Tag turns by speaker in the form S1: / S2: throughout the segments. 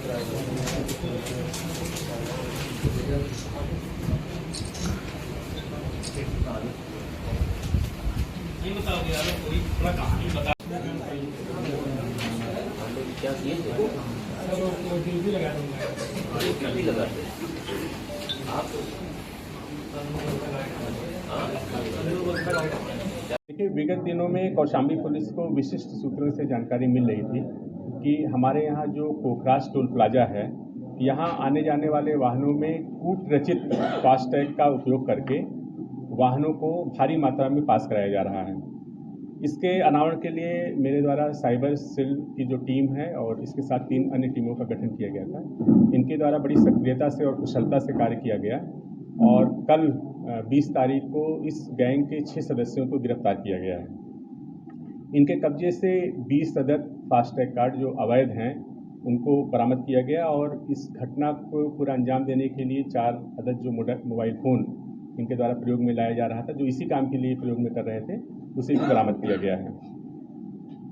S1: ये बताओ यार, कोई थोड़ा कहानी बता।
S2: क्या किए थे?
S1: ड्यूटी लगा दूंगा।
S2: ड्यूटी लगा थे आप?
S3: देखिए, विगत दिनों में कौशाम्बी पुलिस को विशिष्ट सूत्रों से जानकारी मिल रही थी कि हमारे यहाँ जो कोखराज टोल प्लाजा है, यहाँ आने जाने वाले वाहनों में कूट रचित फास्टैग का उपयोग करके वाहनों को भारी मात्रा में पास कराया जा रहा है। इसके अनावरण के लिए मेरे द्वारा साइबर सेल की जो टीम है और इसके साथ 3 अन्य टीमों का गठन किया गया था। इनके द्वारा बड़ी सक्रियता से और कुशलता से कार्य किया गया और कल 20 तारीख को इस गैंग के 6 सदस्यों को गिरफ्तार किया गया है। इनके कब्जे से 20 अदद फास्टैग कार्ड जो अवैध हैं उनको बरामद किया गया और इस घटना को पूरा अंजाम देने के लिए 4 अदद जो मोबाइल फ़ोन इनके द्वारा प्रयोग में लाया जा रहा था, जो इसी काम के लिए प्रयोग में कर रहे थे, उसे भी बरामद किया गया है।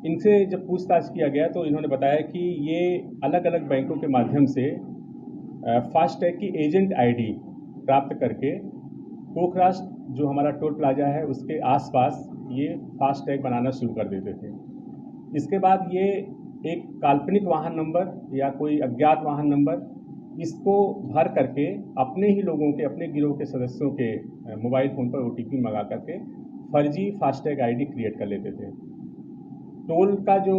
S3: इनसे जब पूछताछ किया गया तो इन्होंने बताया कि ये अलग अलग बैंकों के माध्यम से फास्टैग की एजेंट आईडी प्राप्त करके कोखराज जो हमारा टोल प्लाजा है उसके आसपास ये फास्टैग बनाना शुरू कर देते थे। इसके बाद ये एक काल्पनिक वाहन नंबर या कोई अज्ञात वाहन नंबर इसको भर करके अपने ही लोगों के, अपने गिरोह के सदस्यों के मोबाइल फ़ोन पर OTP मंगा करके फर्जी फास्टैग आईडी क्रिएट कर लेते थे। टोल का जो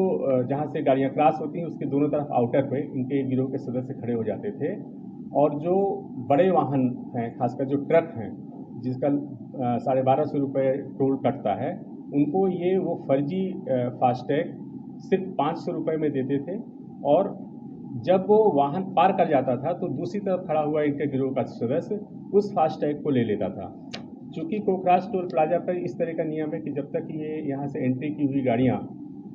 S3: जहाँ से गाड़ियाँ क्रॉस होती हैं उसके दोनों तरफ आउटर पे इनके गिरोह के सदस्य खड़े हो जाते थे और जो बड़े वाहन हैं, खासकर जो ट्रक हैं जिसका 1250 रुपये टोल कटता है, उनको ये वो फर्जी फास्टैग सिर्फ 500 रुपये में देते थे और जब वो वाहन पार कर जाता था तो दूसरी तरफ खड़ा हुआ इनके गिरोह का सदस्य उस फास्टैग को ले लेता था। चूँकि कोखराज टोल प्लाजा पर इस तरह का नियम है कि जब तक ये यहाँ से एंट्री की हुई गाड़ियाँ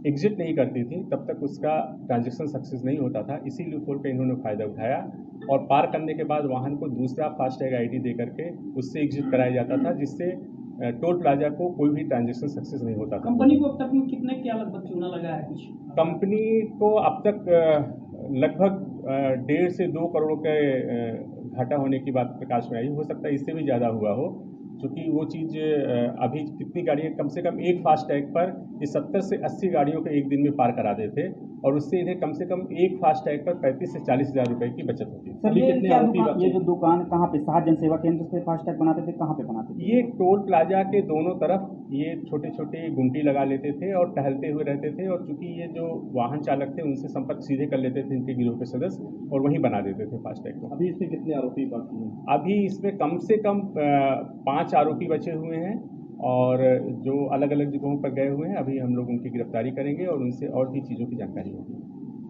S3: एग्जिट नहीं करती थी तब तक उसका ट्रांजैक्शन सक्सेस नहीं होता था। इसी लूपहोल का इन्होंने फ़ायदा उठाया और पार करने के बाद वाहन को दूसरा फास्टैग आईडी दे करके उससे एग्जिट कराया जाता था, जिससे टोल प्लाजा को कोई भी ट्रांजैक्शन सक्सेस नहीं होता था।
S1: कंपनी को अब तक कितने क्या लगभग चूना लगा है? कुछ
S3: कंपनी को अब तक लगभग 1.5 से 2 करोड़ के घाटा होने की बात प्रकाश में आई। हो सकता है इससे भी ज़्यादा हुआ हो, क्योंकि वो चीज़ अभी कितनी गाड़ियाँ कम से कम एक फास्टैग पर ये 70 से 80 गाड़ियों को एक दिन में पार करा देते और उससे इन्हें कम से कम एक फास्टैग पर 35 से 40 हज़ार रुपये की बचत होती है।
S4: सर, ये जो दुकान कहाँ पे, सात जन सेवा केंद्र से फास्टैग बनाते थे, कहाँ पे बनाते थे?
S3: ये टोल प्लाजा के दोनों तरफ ये छोटे छोटे गुमटी लगा लेते थे और टहलते हुए रहते थे और चूंकि ये जो वाहन चालक थे उनसे संपर्क सीधे कर लेते थे इनके गिरोह के सदस्य और वहीं बना देते थे फास्टैग को।
S4: अभी इसमें कितने आरोपी बाकी हैं?
S3: अभी इसमें कम से कम 5 आरोपी बचे हुए हैं और जो अलग अलग जगहों पर गए हुए हैं। अभी हम लोग उनकी गिरफ्तारी करेंगे और उनसे और भी चीज़ों की जानकारी होगी।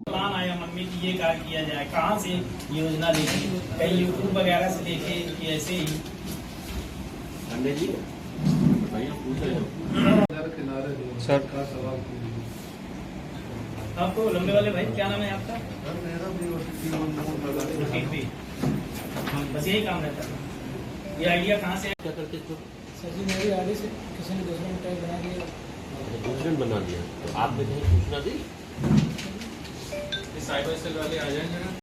S1: प्लान आया मन में कि ये कार्य किया जाए, कहाँ से योजना देखी? कहीं यूट्यूब वगैरह से देखे कि ऐसे ही?
S2: जी
S3: सर
S1: आपको लंबे वाले भाई क्या नाम है आपका? बस यही काम रहता है। ये आइडिया कहाँ से
S2: क्या करते थे?
S5: सर जी, मेरी आगे से किसी ने दूसरे टैग बना दिया।
S2: दूसरे बना दिया तो आपने कहीं सूचना दी?
S6: साइबर सेल वाले आ जाएंगे ना।